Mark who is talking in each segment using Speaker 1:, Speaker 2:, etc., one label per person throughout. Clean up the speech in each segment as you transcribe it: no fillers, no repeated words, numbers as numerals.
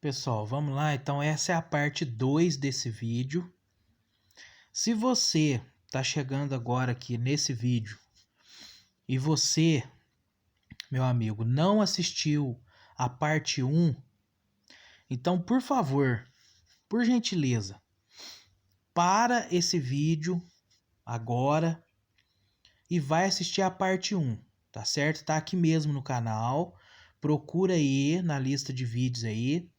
Speaker 1: Pessoal, vamos lá. Então essa é a parte 2 desse vídeo. Se você está chegando agora aqui nesse vídeo e você, meu amigo, não assistiu a parte 1, então por favor, por gentileza, para esse vídeo agora e vai assistir a parte 1, tá certo? Tá aqui mesmo no canal. Procura aí na lista de vídeos aí.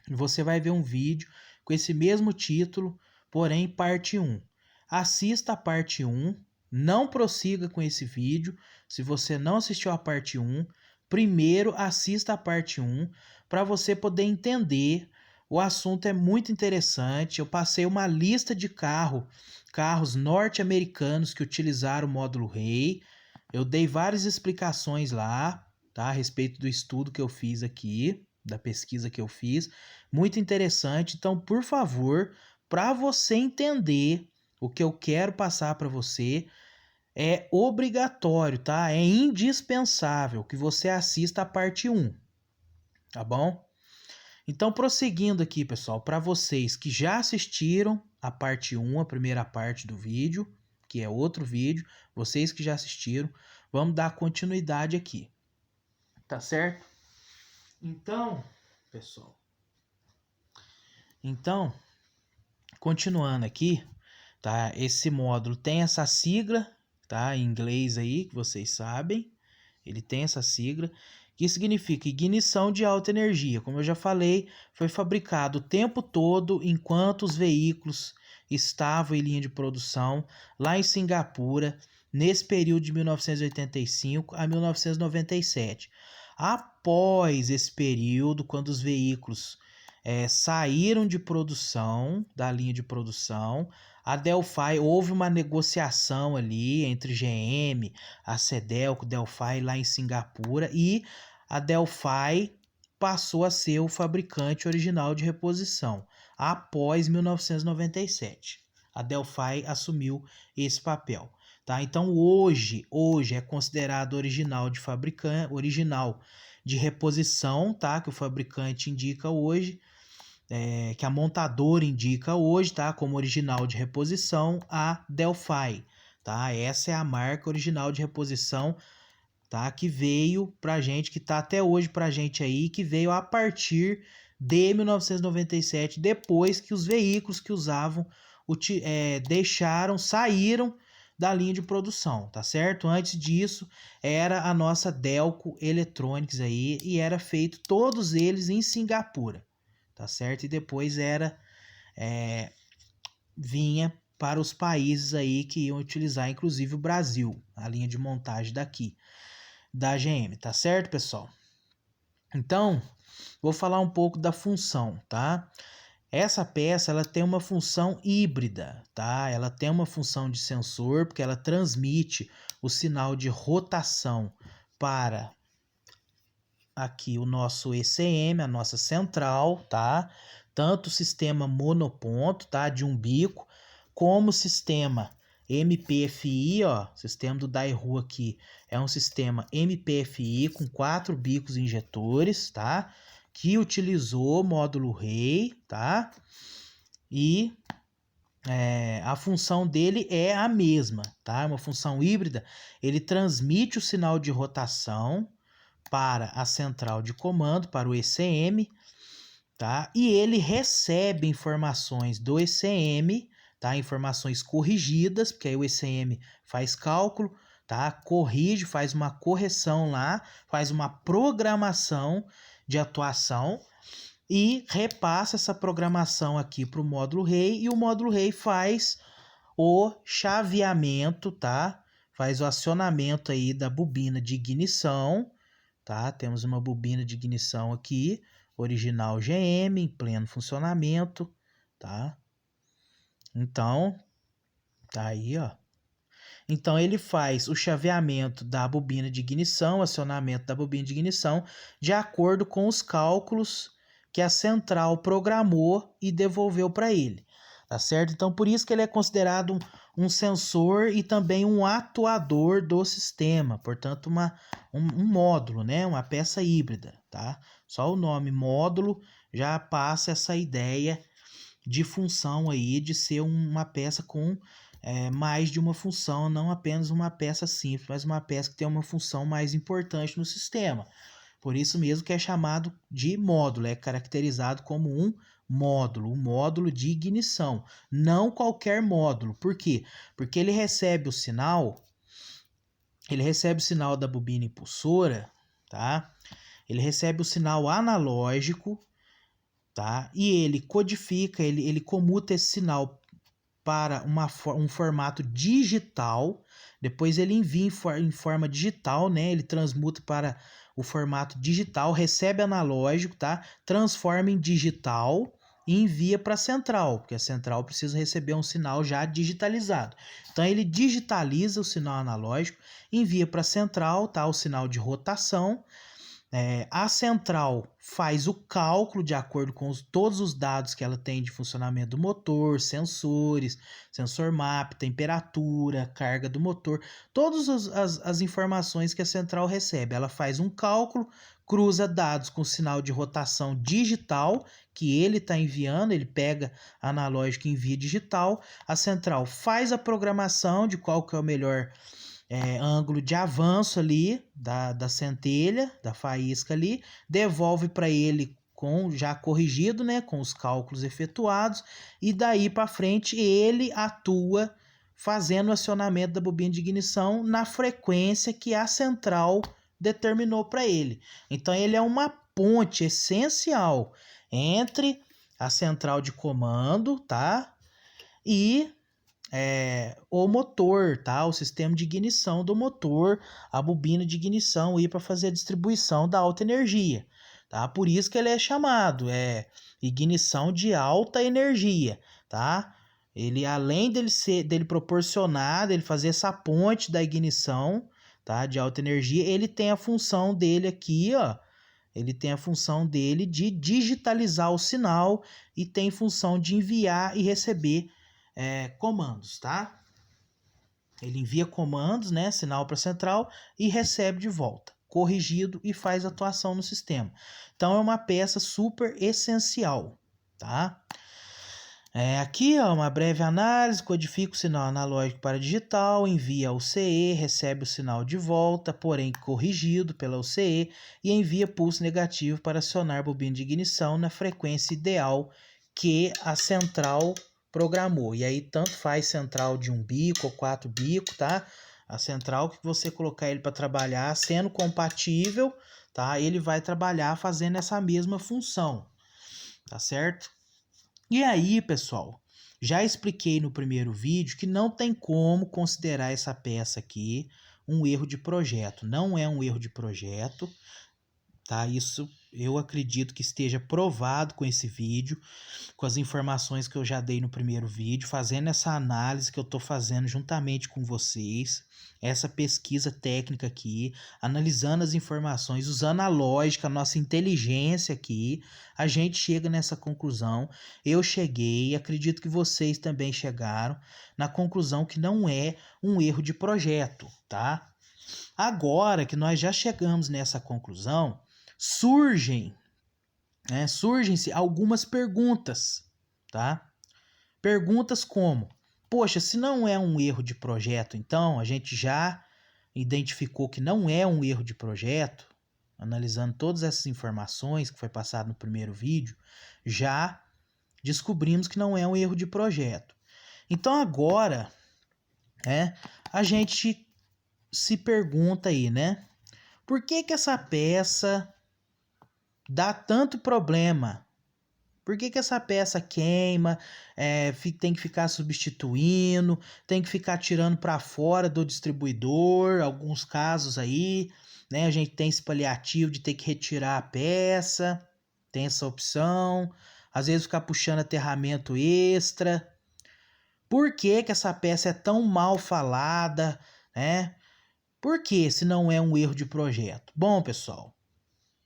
Speaker 1: Você vai ver um vídeo com esse mesmo título, porém parte 1. Assista a parte 1, não prossiga com esse vídeo se você não assistiu a parte 1. Primeiro assista a parte 1 para você poder entender. O assunto é muito interessante. Eu passei uma lista de carros norte-americanos que utilizaram o módulo Rei. Eu dei várias explicações lá, tá, a respeito do estudo que eu fiz aqui, da pesquisa que eu fiz. Muito interessante. Então, por favor, para você entender o que eu quero passar para você, é obrigatório, tá? É indispensável que você assista a parte 1, tá bom? Então, prosseguindo aqui, pessoal, para vocês que já assistiram a parte 1, a primeira parte do vídeo, que é outro vídeo, vocês que já assistiram, vamos dar continuidade aqui, tá certo? Então, pessoal, continuando aqui, tá? Esse módulo tem essa sigla, tá? Em inglês aí, que vocês sabem. Ele tem essa sigla, que significa ignição de alta energia. Como eu já falei, foi fabricado o tempo todo enquanto os veículos estavam em linha de produção lá em Singapura, nesse período de 1985 a 1997. Após esse período, quando os veículos saíram de produção, da linha de produção, a Delphi, houve uma negociação ali entre GM, a Cedelco, Delphi lá em Singapura, e a Delphi passou a ser o fabricante original de reposição após 1997. A Delphi assumiu esse papel, tá? Então hoje é considerado original de reposição, tá? Que o fabricante indica hoje. Que a montadora indica hoje, tá? Como original de reposição, a Delphi, tá? Essa é a marca original de reposição, tá? Que veio pra gente, que tá até hoje pra gente aí, que veio a partir de 1997, depois que os veículos que usavam saíram da linha de produção, tá certo? Antes disso, era a nossa Delco Electronics aí, e era feito todos eles em Singapura, tá certo? E depois vinha para os países aí que iam utilizar, inclusive o Brasil, a linha de montagem daqui, da GM, tá certo, pessoal? Então, vou falar um pouco da função, tá? Essa peça, ela tem uma função híbrida, tá? Ela tem uma função de sensor, porque ela transmite o sinal de rotação para aqui o nosso ECM, a nossa central, tá? Tanto o sistema monoponto, tá? De um bico, como o sistema MPFI, ó, sistema do Daewoo aqui, é um sistema MPFI com 4 bicos injetores, tá? Que utilizou módulo Rei, tá? E a função dele é a mesma, tá? Uma função híbrida. Ele transmite o sinal de rotação para a central de comando, para o ECM, tá? E ele recebe informações do ECM, tá? Informações corrigidas, porque aí o ECM faz cálculo, tá? Corrige, faz uma correção lá, faz uma programação de atuação e repassa essa programação aqui para o módulo Rei, e o módulo Rei faz o chaveamento, tá? Faz o acionamento aí da bobina de ignição, tá? Temos uma bobina de ignição aqui, original GM, em pleno funcionamento, tá? Então, tá aí, ó. Então, ele faz o chaveamento da bobina de ignição, acionamento da bobina de ignição, de acordo com os cálculos que a central programou e devolveu para ele. tá certo? Então, por isso que ele é considerado um sensor e também um atuador do sistema, portanto, um módulo, né? Uma peça híbrida, tá? Só o nome módulo já passa essa ideia de função aí, de ser uma peça com mais de uma função, não apenas uma peça simples, mas uma peça que tem uma função mais importante no sistema. Por isso mesmo que é chamado de módulo, é caracterizado como um módulo de ignição, não qualquer módulo. Por quê? Porque ele recebe o sinal da bobina impulsora, tá? Ele recebe o sinal analógico, tá? E ele codifica, ele comuta esse sinal para um formato digital, depois ele envia em forma digital, né? Ele transmuta para o formato digital, recebe analógico, tá? Transforma em digital e envia para a central, porque a central precisa receber um sinal já digitalizado. Então ele digitaliza o sinal analógico, envia para a central, tá? O sinal de rotação. A central faz o cálculo de acordo com todos os dados que ela tem de funcionamento do motor, sensores, sensor MAP, temperatura, carga do motor, todas as informações que a central recebe. Ela faz um cálculo, cruza dados com sinal de rotação digital que ele está enviando, ele pega analógico e envia digital. A central faz a programação de qual que é o melhor ângulo de avanço ali da centelha, da faísca ali, devolve para ele com já corrigido, né, com os cálculos efetuados, e daí para frente ele atua fazendo o acionamento da bobina de ignição na frequência que a central determinou para ele. Então ele é uma ponte essencial entre a central de comando, tá? E o motor, tá? O sistema de ignição do motor, a bobina de ignição aí para fazer a distribuição da alta energia, tá? Por isso que ele é chamado ignição de alta energia, tá? Ele, além dele proporcionar, dele fazer essa ponte da ignição, tá? De alta energia, ele tem a função dele aqui, ó. Ele tem a função dele de digitalizar o sinal e tem função de enviar e receber comandos, tá? Ele envia comandos, né, sinal para a central e recebe de volta, corrigido e faz atuação no sistema. Então é uma peça super essencial, tá? Aqui, ó, uma breve análise, codifica o sinal analógico para digital, envia ao CE, recebe o sinal de volta, porém corrigido pela UCE, e envia pulso negativo para acionar a bobina de ignição na frequência ideal que a central programou. E aí tanto faz central de 1 bico ou 4 bicos, tá? A central que você colocar ele para trabalhar, sendo compatível, tá? Ele vai trabalhar fazendo essa mesma função, tá certo? E aí, pessoal, já expliquei no primeiro vídeo que não tem como considerar essa peça aqui um erro de projeto. Não é um erro de projeto, tá? Isso eu acredito que esteja provado com esse vídeo, com as informações que eu já dei no primeiro vídeo, fazendo essa análise que eu estou fazendo juntamente com vocês, essa pesquisa técnica aqui, analisando as informações, usando a lógica, a nossa inteligência aqui, a gente chega nessa conclusão. Eu cheguei, acredito que vocês também chegaram na conclusão que não é um erro de projeto, tá? Agora que nós já chegamos nessa conclusão, surgem-se algumas perguntas, tá? Perguntas como, poxa, se não é um erro de projeto, então a gente já identificou que não é um erro de projeto, analisando todas essas informações que foi passado no primeiro vídeo, já descobrimos que não é um erro de projeto. Então agora, a gente se pergunta aí, né? Por que essa peça dá tanto problema? Por que essa peça queima, tem que ficar substituindo, tem que ficar tirando para fora do distribuidor, alguns casos aí, né? A gente tem esse paliativo de ter que retirar a peça, tem essa opção, às vezes ficar puxando aterramento extra. Por que essa peça é tão mal falada, né? Por que se não é um erro de projeto? Bom, pessoal,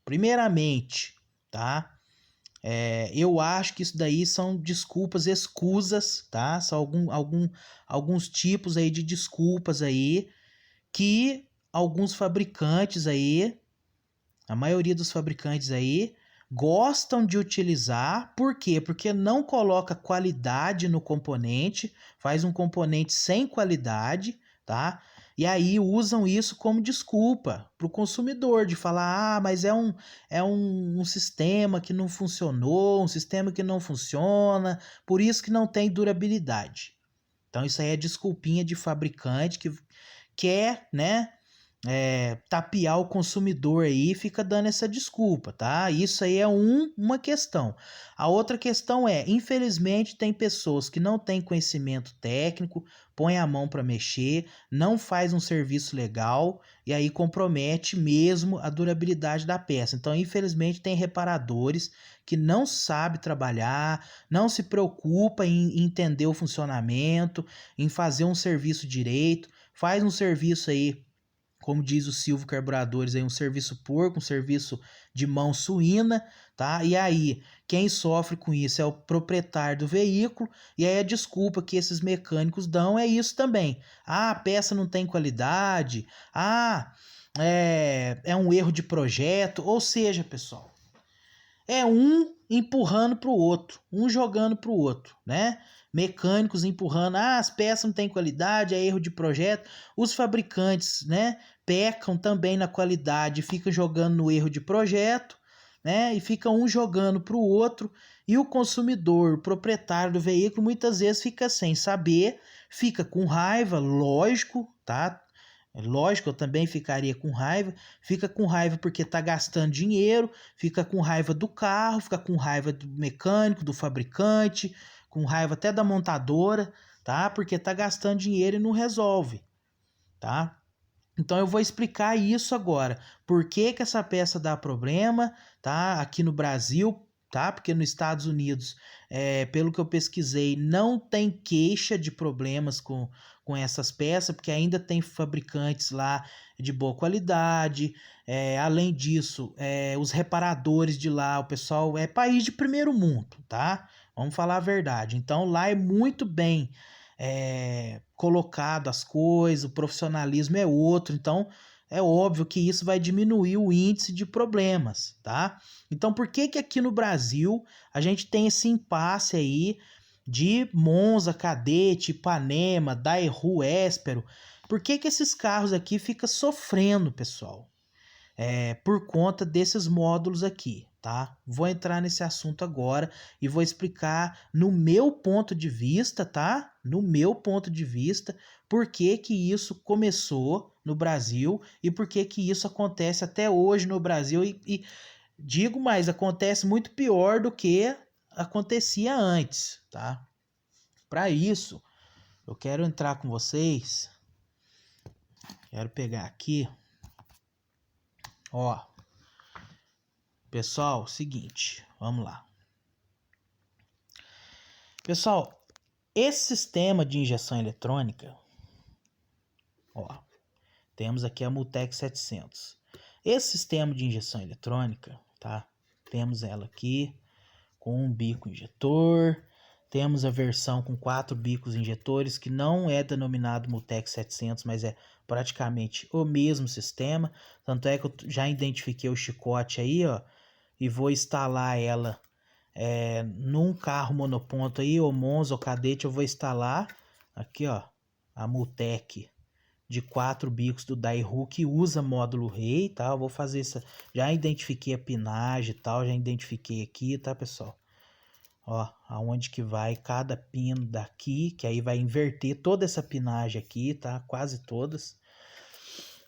Speaker 1: primeiramente, tá? Eu acho que isso daí são desculpas escusas, tá? São alguns tipos aí de desculpas aí que alguns fabricantes aí, a maioria dos fabricantes aí, gostam de utilizar. Por quê? Porque não coloca qualidade no componente, faz um componente sem qualidade, tá? E aí usam isso como desculpa para o consumidor, de falar, mas é um sistema que não funcionou, um sistema que não funciona, por isso que não tem durabilidade. Então isso aí é desculpinha de fabricante que quer, né, tapear o consumidor aí, fica dando essa desculpa, tá? Isso aí é uma questão. A outra questão infelizmente, tem pessoas que não têm conhecimento técnico, põe a mão para mexer, não faz um serviço legal e aí compromete mesmo a durabilidade da peça. Então, infelizmente, tem reparadores que não sabem trabalhar, não se preocupa em entender o funcionamento, em fazer um serviço direito, faz um serviço aí, como diz o Silvio Carburadores, aí, um serviço porco, um serviço de mão suína, tá? E aí, quem sofre com isso é o proprietário do veículo, e aí a desculpa que esses mecânicos dão é isso também. A peça não tem qualidade, é um erro de projeto, ou seja, pessoal, é um empurrando para o outro, um jogando para o outro, né? Mecânicos empurrando, as peças não têm qualidade, é erro de projeto. Os fabricantes, né, pecam também na qualidade, ficam jogando no erro de projeto, né? E fica um jogando para o outro, e o consumidor, o proprietário do veículo, muitas vezes fica sem saber, fica com raiva, lógico, tá? É lógico, eu também ficaria com raiva. Fica com raiva porque tá gastando dinheiro, fica com raiva do carro, fica com raiva do mecânico, do fabricante, com raiva até da montadora, tá? Porque tá gastando dinheiro e não resolve, tá? Então eu vou explicar isso agora. Por que que essa peça dá problema, tá? Aqui no Brasil, tá? Porque nos Estados Unidos, pelo que eu pesquisei, não tem queixa de problemas com essas peças, porque ainda tem fabricantes lá de boa qualidade. Além disso, os reparadores de lá, o pessoal é país de primeiro mundo, tá? Vamos falar a verdade. Então lá é muito bem colocado as coisas, o profissionalismo é outro, então é óbvio que isso vai diminuir o índice de problemas, tá? Então por que que aqui no Brasil a gente tem esse impasse aí de Monza, Cadete, Ipanema, Daewoo, Espero? Por que que esses carros aqui ficam sofrendo, pessoal? Por conta desses módulos aqui, tá? Vou entrar nesse assunto agora e vou explicar no meu ponto de vista, tá? No meu ponto de vista, por que que isso começou no Brasil e por que que isso acontece até hoje no Brasil e digo mais, acontece muito pior do que acontecia antes, tá? Para isso, eu quero entrar com vocês, quero pegar aqui, ó. Pessoal, seguinte, vamos lá. Pessoal, esse sistema de injeção eletrônica, ó, temos aqui a Multec 700. Esse sistema de injeção eletrônica, tá? Temos ela aqui com um bico injetor, temos a versão com 4 bicos injetores, que não é denominado Multec 700, mas é praticamente o mesmo sistema. Tanto é que eu já identifiquei o chicote aí, ó, e vou instalar ela num carro monoponto aí, ou Monza ou Cadete, eu vou instalar aqui, ó, a Multec de 4 bicos do Daewoo, que usa módulo rei, tá? Eu vou fazer isso, já identifiquei a pinagem e tal, já identifiquei aqui, tá, pessoal? Ó, aonde que vai cada pino daqui, que aí vai inverter toda essa pinagem aqui, tá? Quase todas.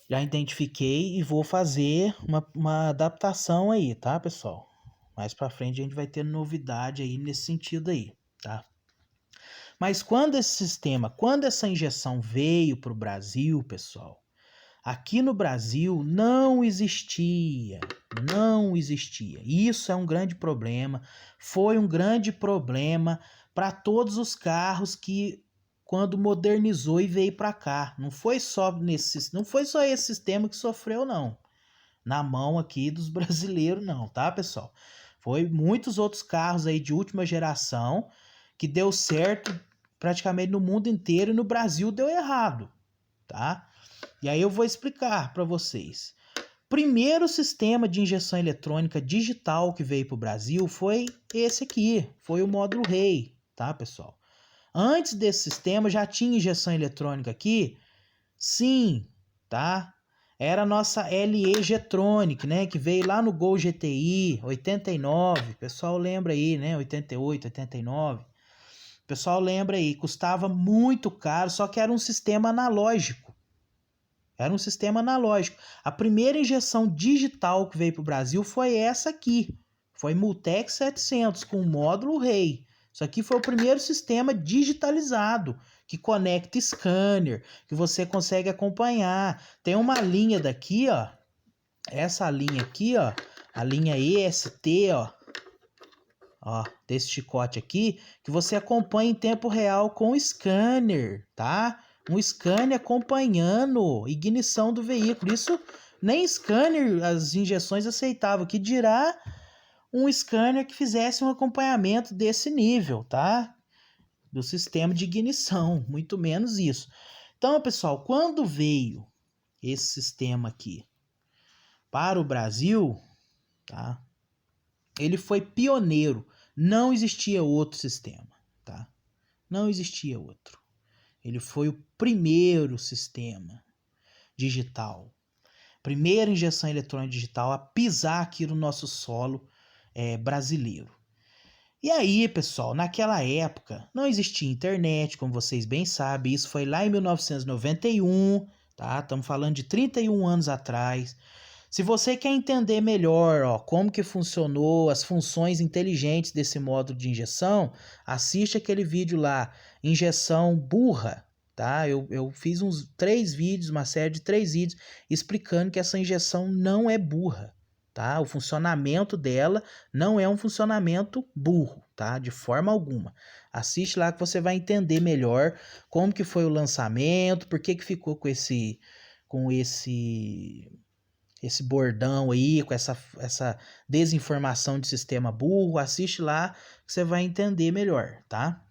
Speaker 1: Já identifiquei e vou fazer uma adaptação aí, tá, pessoal? Mais pra frente a gente vai ter novidade aí nesse sentido aí, tá? Mas quando essa injeção veio para o Brasil, pessoal, aqui no Brasil não existia. Isso é um grande problema, foi um grande problema para todos os carros que quando modernizou e veio para cá. Não foi só esse sistema que sofreu, não. Na mão aqui dos brasileiros, não, tá, pessoal? Foi muitos outros carros aí de última geração que deu certo praticamente no mundo inteiro e no Brasil deu errado, tá? E aí eu vou explicar para vocês. Primeiro sistema de injeção eletrônica digital que veio para o Brasil foi esse aqui, foi o módulo Rei, tá, pessoal? Antes desse sistema já tinha injeção eletrônica aqui? Sim, tá? Era a nossa LE Getronic, né, que veio lá no Gol GTI 89, pessoal lembra aí, né, 88, 89. Pessoal lembra aí, custava muito caro, só que era um sistema analógico. Era um sistema analógico. A primeira injeção digital que veio para o Brasil foi essa aqui. Foi Multec 700 com o módulo Rei. Isso aqui foi o primeiro sistema digitalizado que conecta scanner, que você consegue acompanhar. Tem uma linha daqui, ó. Essa linha aqui, ó. A linha EST, ó, desse chicote aqui, que você acompanha em tempo real com o scanner, tá? Um scanner acompanhando ignição do veículo. Isso nem scanner as injeções aceitavam, que dirá um scanner que fizesse um acompanhamento desse nível, tá? Do sistema de ignição, muito menos isso. Então, pessoal, quando veio esse sistema aqui para o Brasil, tá? Ele foi pioneiro. Não existia outro sistema, tá? Não existia outro. Ele foi o primeiro sistema digital, primeira injeção eletrônica digital a pisar aqui no nosso solo brasileiro. E aí, pessoal, naquela época não existia internet, como vocês bem sabem, isso foi lá em 1991, tá? Estamos falando de 31 anos atrás. Se você quer entender melhor, ó, como que funcionou as funções inteligentes desse módulo de injeção, assiste aquele vídeo lá, injeção burra, tá? Eu fiz uns 3 vídeos, uma série de 3 vídeos explicando que essa injeção não é burra, tá? O funcionamento dela não é um funcionamento burro, tá? De forma alguma. Assiste lá que você vai entender melhor como que foi o lançamento, por que ficou com esse bordão aí, com essa desinformação de sistema burro. Assiste lá que você vai entender melhor, tá?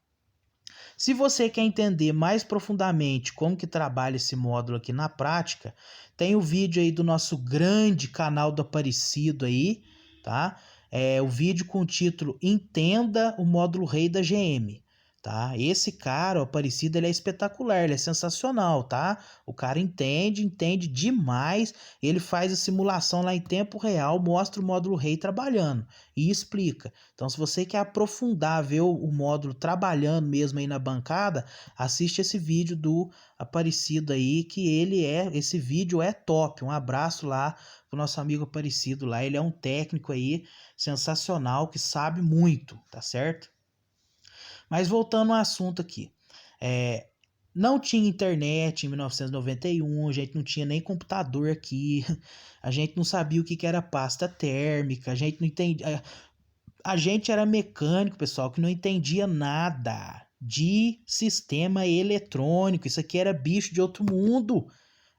Speaker 1: Se você quer entender mais profundamente como que trabalha esse módulo aqui na prática, tem o vídeo aí do nosso grande canal do Aparecido aí, tá? O vídeo com o título Entenda o módulo Rei da GM. Tá? Esse cara, o Aparecido, ele é espetacular, ele é sensacional, tá? O cara entende demais, ele faz a simulação lá em tempo real, mostra o módulo Rei trabalhando e explica. Então, se você quer aprofundar, ver o módulo trabalhando mesmo aí na bancada, assiste esse vídeo do Aparecido aí, que esse vídeo é top. Um abraço lá pro nosso amigo Aparecido lá, ele é um técnico aí sensacional, que sabe muito, tá certo? Mas voltando ao assunto aqui, não tinha internet em 1991, a gente não tinha nem computador aqui, a gente não sabia o que era pasta térmica, a gente não entendia, a gente era mecânico, pessoal, que não entendia nada de sistema eletrônico, isso aqui era bicho de outro mundo.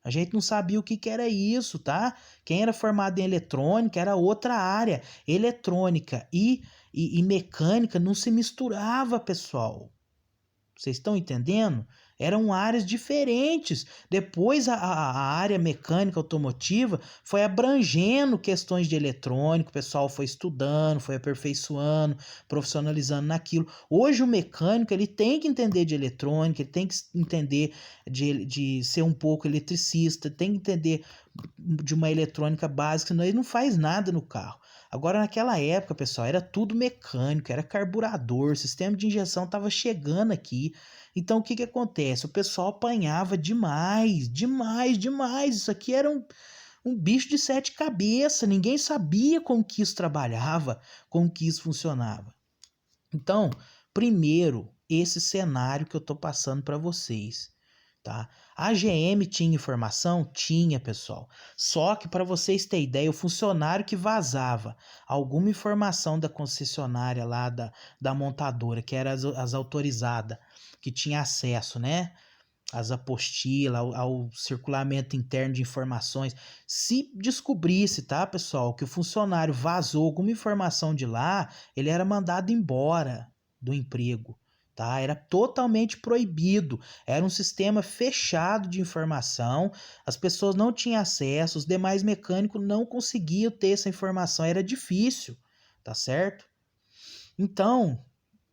Speaker 1: A gente não sabia o que era isso, tá? Quem era formado em eletrônica era outra área. Eletrônica e mecânica não se misturava, pessoal. Vocês estão entendendo? Eram áreas diferentes. Depois a área mecânica automotiva foi abrangendo questões de eletrônico, o pessoal foi estudando, foi aperfeiçoando, profissionalizando naquilo. Hoje o mecânico ele tem que entender de eletrônica, ele tem que entender de ser um pouco eletricista, tem que entender de uma eletrônica básica, senão ele não faz nada no carro. Agora, naquela época, pessoal, era tudo mecânico, era carburador, o sistema de injeção estava chegando aqui. Então, o que acontece? O pessoal apanhava demais. Isso aqui era um bicho de 7 cabeças. Ninguém sabia como que isso trabalhava, como que isso funcionava. Então, primeiro, esse cenário que eu estou passando para vocês. Tá? A GM tinha informação? Tinha, pessoal. Só que para vocês terem ideia, o funcionário que vazava alguma informação da concessionária lá da montadora, que era as autorizadas, que tinha acesso, né? as apostilas, ao circulamento interno de informações. Se descobrisse, tá, pessoal, que o funcionário vazou alguma informação de lá, ele era mandado embora do emprego, tá? Era totalmente proibido. Era um sistema fechado de informação, as pessoas não tinham acesso, os demais mecânicos não conseguiam ter essa informação, era difícil, tá certo? Então,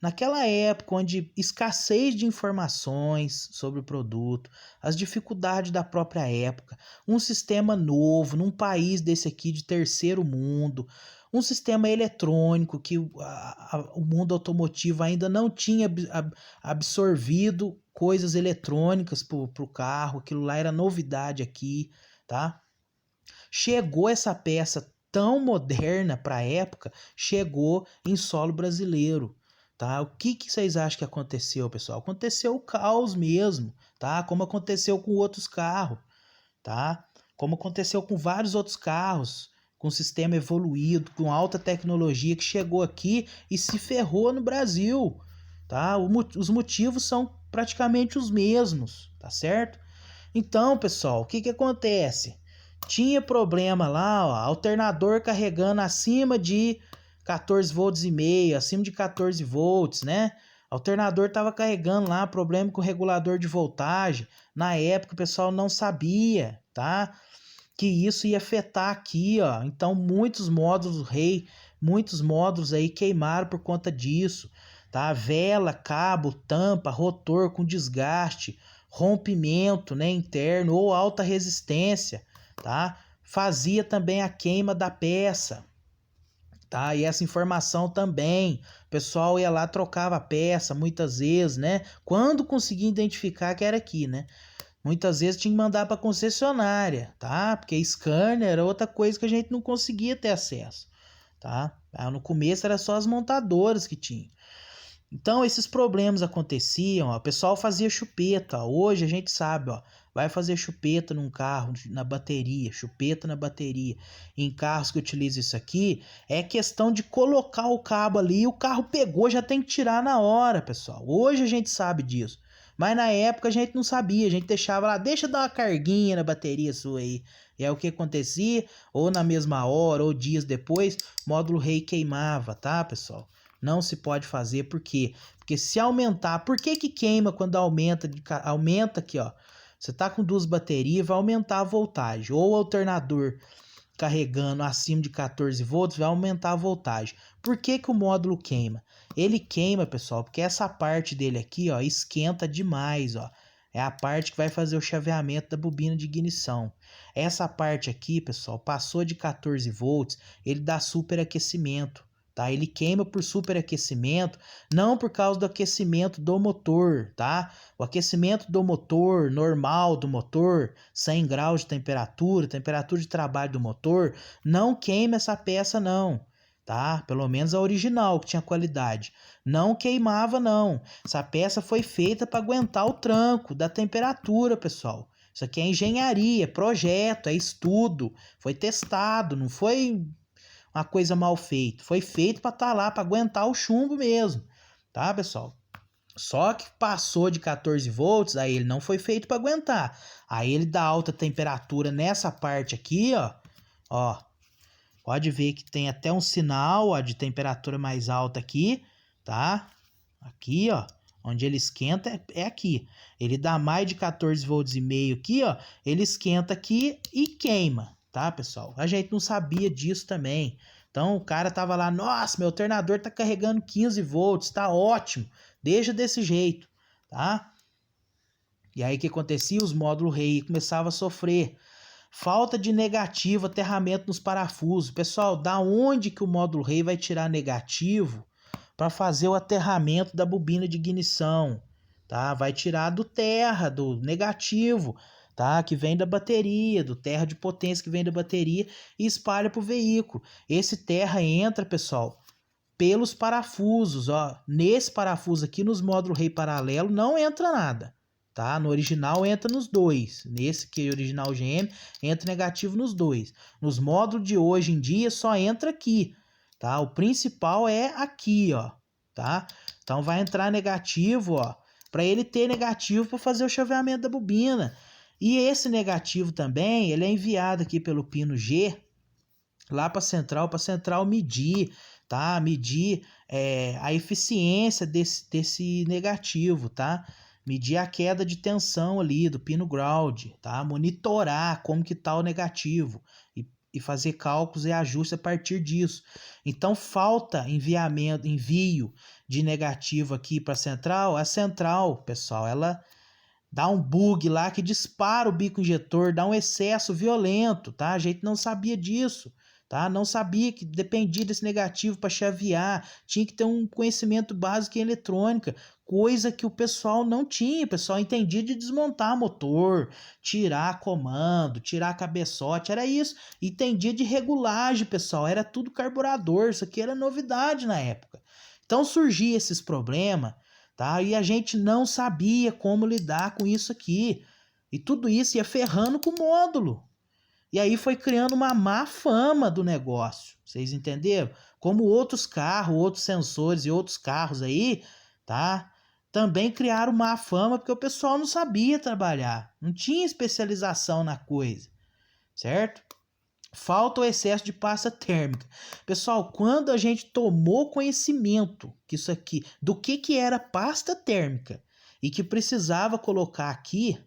Speaker 1: naquela época onde escassez de informações sobre o produto, as dificuldades da própria época, um sistema novo, num país desse aqui de terceiro mundo, um sistema eletrônico que o mundo automotivo ainda não tinha absorvido coisas eletrônicas para o carro, aquilo lá era novidade aqui, tá? Chegou essa peça tão moderna para a época, chegou em solo brasileiro, tá? O que vocês acham que aconteceu, pessoal? Aconteceu o caos mesmo, tá? Como aconteceu com outros carros, tá? Como aconteceu com vários outros carros, com sistema evoluído, com alta tecnologia que chegou aqui e se ferrou no Brasil, tá? Os motivos são praticamente os mesmos, tá certo? Então, pessoal, o que acontece? Tinha problema lá, ó, alternador carregando acima de 14 volts e meio, acima de 14 volts, né? Alternador tava carregando lá, problema com o regulador de voltagem. Na época o pessoal não sabia, tá? Que isso ia afetar aqui, ó. Então muitos módulos aí queimaram por conta disso, tá? Vela, cabo, tampa, rotor com desgaste, rompimento, né, interno ou alta resistência, tá? Fazia também a queima da peça, tá? E essa informação também, o pessoal ia lá, trocava a peça muitas vezes, né? Quando conseguia identificar que era aqui, né? Muitas vezes tinha que mandar para concessionária, tá? Porque scanner era outra coisa que a gente não conseguia ter acesso, tá? No começo era só as montadoras que tinham. Então esses problemas aconteciam, ó, o pessoal fazia chupeta, ó. Hoje a gente sabe, ó, vai fazer chupeta num carro, na bateria, chupeta na bateria, em carros que utilizam isso aqui, é questão de colocar o cabo ali, o carro pegou, já tem que tirar na hora, pessoal. Hoje a gente sabe disso, mas na época a gente não sabia, a gente deixava lá, deixa dar uma carguinha na bateria sua aí. E é o que acontecia, ou na mesma hora, ou dias depois, módulo rei queimava, tá, pessoal? Não se pode fazer, por quê? Porque se aumentar, por que queima quando aumenta? Aumenta aqui, ó. Você tá com duas baterias, vai aumentar a voltagem. Ou o alternador carregando acima de 14 volts, vai aumentar a voltagem. Por que o módulo queima? Ele queima, pessoal, porque essa parte dele aqui, ó, esquenta demais, ó. É a parte que vai fazer o chaveamento da bobina de ignição. Essa parte aqui, pessoal, passou de 14 volts, ele dá superaquecimento. Tá? Ele queima por superaquecimento, não por causa do aquecimento do motor, tá? O aquecimento do motor, normal do motor, 100 graus de temperatura de trabalho do motor, não queima essa peça não, tá? Pelo menos a original, que tinha qualidade. Não queimava não. Essa peça foi feita para aguentar o tranco da temperatura, pessoal. Isso aqui é engenharia, é projeto, é estudo, foi testado, não foi uma coisa mal feita. Foi feito para estar lá, para aguentar o chumbo mesmo, tá, pessoal? Só que passou de 14 volts, aí ele não foi feito para aguentar. Aí ele dá alta temperatura nessa parte aqui, ó. Pode ver que tem até um sinal, ó, de temperatura mais alta aqui, tá? Aqui, ó. Onde ele esquenta é aqui. Ele dá mais de 14 volts e meio aqui, ó. Ele esquenta aqui e queima, tá, pessoal? A gente não sabia disso também. Então o cara tava lá, nossa, meu alternador tá carregando 15 volts, tá ótimo. Deixa desse jeito, tá? E aí o que acontecia? Os módulos rei começavam a sofrer falta de negativo, aterramento nos parafusos. Pessoal, da onde que o módulo rei vai tirar negativo para fazer o aterramento da bobina de ignição? Tá? Vai tirar do terra, do negativo, tá? Que vem da bateria, do terra de potência que vem da bateria e espalha para o veículo. Esse terra entra, pessoal, pelos parafusos, ó. Nesse parafuso aqui, nos módulos rei paralelo, não entra nada. Tá? No original entra nos dois. Nesse que é original GM, entra negativo nos dois. Nos módulos de hoje em dia só entra aqui, tá? O principal é aqui, ó, tá? Então vai entrar negativo, ó, para ele ter negativo para fazer o chaveamento da bobina. E esse negativo também, ele é enviado aqui pelo pino G lá para a central medir, tá? Medir a eficiência desse negativo, tá? Medir a queda de tensão ali do pino ground, tá? Monitorar como que tá o negativo e fazer cálculos e ajustes a partir disso. Então falta envio de negativo aqui para a central, pessoal, ela dá um bug lá que dispara o bico injetor, dá um excesso violento, tá? A gente não sabia disso, tá? Não sabia que dependia desse negativo para chavear, tinha que ter um conhecimento básico em eletrônica, coisa que o pessoal não tinha. O pessoal entendia de desmontar motor, tirar comando, tirar cabeçote, era isso. Entendia de regulagem, pessoal, era tudo carburador, isso aqui era novidade na época. Então surgia esses problemas, tá? E a gente não sabia como lidar com isso aqui. E tudo isso ia ferrando com o módulo. E aí foi criando uma má fama do negócio. Vocês entenderam? Como outros carros, outros sensores e outros carros aí, tá? Também criaram má fama porque o pessoal não sabia trabalhar. Não tinha especialização na coisa. Certo? Falta o excesso de pasta térmica. Pessoal, quando a gente tomou conhecimento que isso aqui, do que era pasta térmica e que precisava colocar aqui,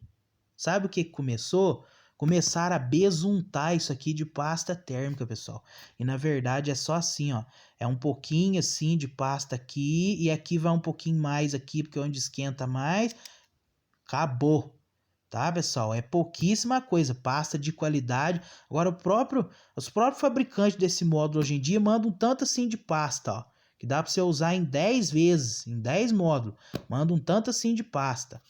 Speaker 1: sabe o que começou? Começaram a besuntar isso aqui de pasta térmica, pessoal. E na verdade é só assim, ó. É um pouquinho assim de pasta aqui e aqui vai um pouquinho mais aqui, porque é onde esquenta mais. Acabou. Tá, pessoal? É pouquíssima coisa, pasta de qualidade. Agora, os próprios fabricantes desse módulo hoje em dia mandam tanto assim de pasta, ó, que dá para você usar em 10 vezes, em 10 módulos. Mandam tanto assim de pasta.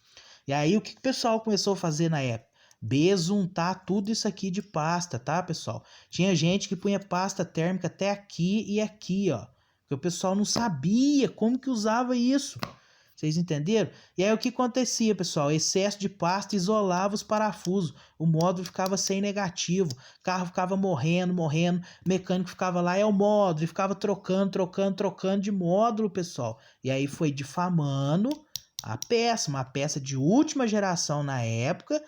Speaker 1: E aí, o que o pessoal começou a fazer na época? Besuntar tudo isso aqui de pasta, tá, pessoal? Tinha gente que punha pasta térmica até aqui e aqui, ó. Porque o pessoal não sabia como que usava isso. Vocês entenderam? E aí o que acontecia, pessoal? Excesso de pasta isolava os parafusos. O módulo ficava sem negativo. O carro ficava morrendo. O mecânico ficava lá, é o módulo. E ficava trocando de módulo, pessoal. E aí foi difamando a peça. Uma peça de última geração na época.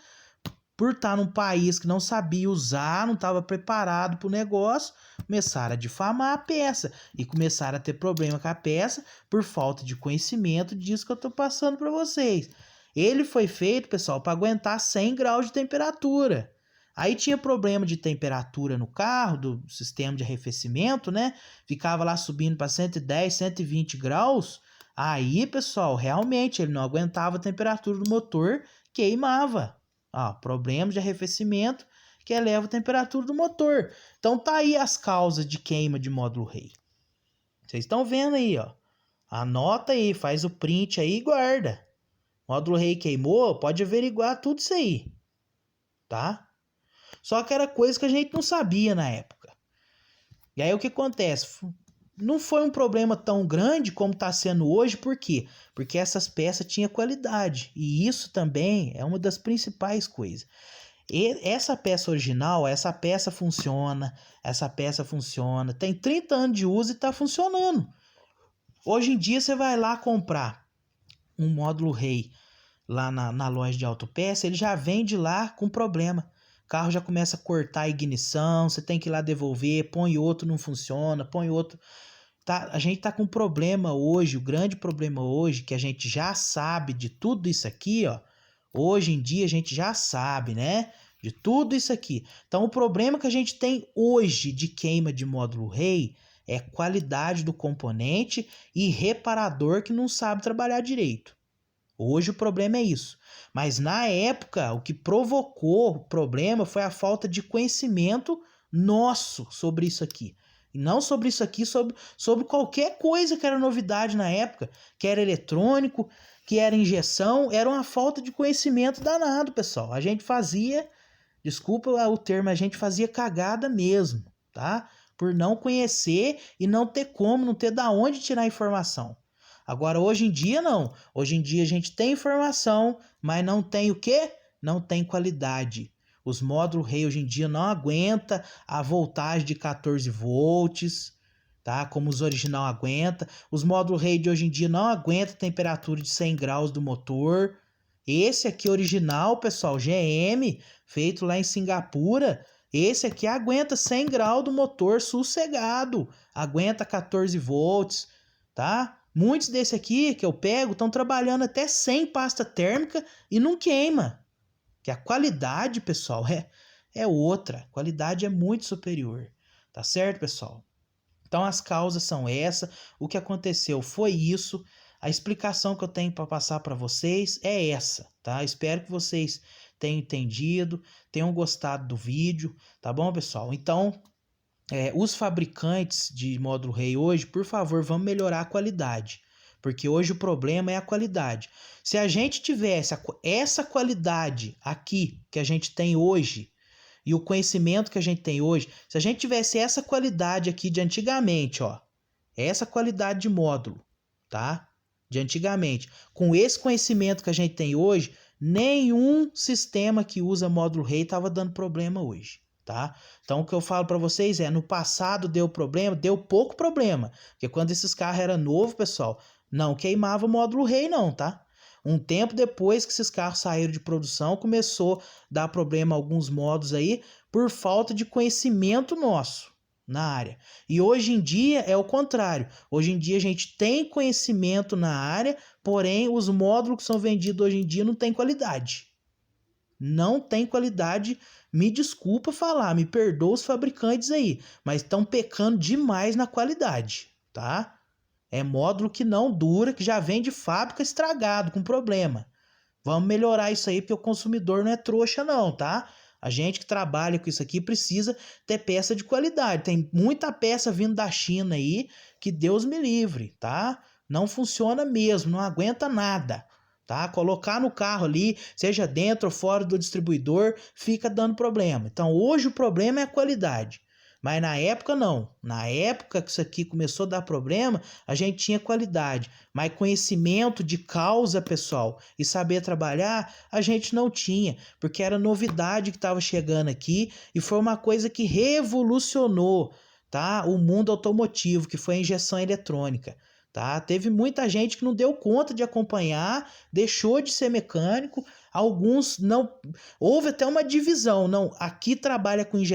Speaker 1: Por estar num país que não sabia usar, não estava preparado para o negócio, começaram a difamar a peça e começaram a ter problema com a peça por falta de conhecimento disso que eu estou passando para vocês. Ele foi feito, pessoal, para aguentar 100 graus de temperatura. Aí tinha problema de temperatura no carro, do sistema de arrefecimento, né? Ficava lá subindo para 110, 120 graus. Aí, pessoal, realmente ele não aguentava a temperatura do motor, queimava. Problemas de arrefecimento que eleva a temperatura do motor. Então tá aí as causas de queima de módulo rei. Vocês estão vendo aí, ó. Anota aí, faz o print aí e guarda. Módulo rei queimou, pode averiguar tudo isso aí. Tá? Só que era coisa que a gente não sabia na época. E aí o que acontece? Não foi um problema tão grande como está sendo hoje, por quê? Porque essas peças tinham qualidade, e isso também é uma das principais coisas. E essa peça original, essa peça funciona, tem 30 anos de uso e está funcionando. Hoje em dia você vai lá comprar um módulo rei lá na loja de autopeça, ele já vende lá com problema. O carro já começa a cortar a ignição, você tem que ir lá devolver, põe outro, não funciona, põe outro. Tá, a gente tá com um problema hoje, o grande problema hoje, que a gente já sabe de tudo isso aqui, ó. Hoje em dia a gente já sabe, né? De tudo isso aqui. Então o problema que a gente tem hoje de queima de módulo rei é qualidade do componente e reparador que não sabe trabalhar direito. Hoje o problema é isso. Mas na época, o que provocou o problema foi a falta de conhecimento nosso sobre isso aqui. E não sobre isso aqui, sobre qualquer coisa que era novidade na época, que era eletrônico, que era injeção, era uma falta de conhecimento danado, pessoal. A gente fazia, desculpa o termo, a gente fazia cagada mesmo, tá? Por não conhecer e não ter como, não ter da onde tirar informação. Agora, hoje em dia, não. Hoje em dia a gente tem informação, mas não tem o quê? Não tem qualidade. Os módulos rei hoje em dia não aguentam a voltagem de 14 volts. tá? Como os original aguenta. Os módulos Rei de hoje em dia não aguentam temperatura de 100 graus do motor. Esse aqui original, pessoal, GM, feito lá em Singapura, esse aqui aguenta 100 graus do motor sossegado, aguenta 14 volts, tá? Muitos desse aqui que eu pego estão trabalhando até sem pasta térmica e não queima. Que a qualidade, pessoal, é outra. A qualidade é muito superior. Tá certo, pessoal? Então as causas são essa. O que aconteceu foi isso. A explicação que eu tenho para passar para vocês é essa, tá? Espero que vocês tenham entendido, tenham gostado do vídeo, tá bom, pessoal? Então, os fabricantes de módulo Rei hoje, por favor, vamos melhorar a qualidade. Porque hoje o problema é a qualidade. Se a gente tivesse essa qualidade aqui que a gente tem hoje, e o conhecimento que a gente tem hoje, se a gente tivesse essa qualidade aqui de antigamente, ó, essa qualidade de módulo, tá? De antigamente, com esse conhecimento que a gente tem hoje, nenhum sistema que usa módulo Rei estava dando problema hoje, tá? Então o que eu falo para vocês é, no passado deu problema, deu pouco problema, porque quando esses carros eram novos, pessoal, não queimava o módulo Rei não, tá? Um tempo depois que esses carros saíram de produção, começou a dar problema a alguns modos aí, por falta de conhecimento nosso na área. E hoje em dia é o contrário. Hoje em dia a gente tem conhecimento na área, porém os módulos que são vendidos hoje em dia não têm qualidade. Não tem qualidade, me desculpa falar, me perdoa os fabricantes aí, mas estão pecando demais na qualidade, tá? É módulo que não dura, que já vem de fábrica estragado, com problema. Vamos melhorar isso aí, porque o consumidor não é trouxa não, tá? A gente que trabalha com isso aqui precisa ter peça de qualidade. Tem muita peça vindo da China aí, que Deus me livre, tá? Não funciona mesmo, não aguenta nada, tá? Colocar no carro ali, seja dentro ou fora do distribuidor, fica dando problema. Então hoje o problema é a qualidade. Mas na época não. Na época que isso aqui começou a dar problema, a gente tinha qualidade. Mas conhecimento de causa, pessoal, e saber trabalhar, a gente não tinha. Porque era novidade que estava chegando aqui e foi uma coisa que revolucionou, tá? O mundo automotivo, que foi a injeção eletrônica. Tá? Teve muita gente que não deu conta de acompanhar, deixou de ser mecânico, alguns não. Houve até uma divisão. Não, aqui trabalha com injeção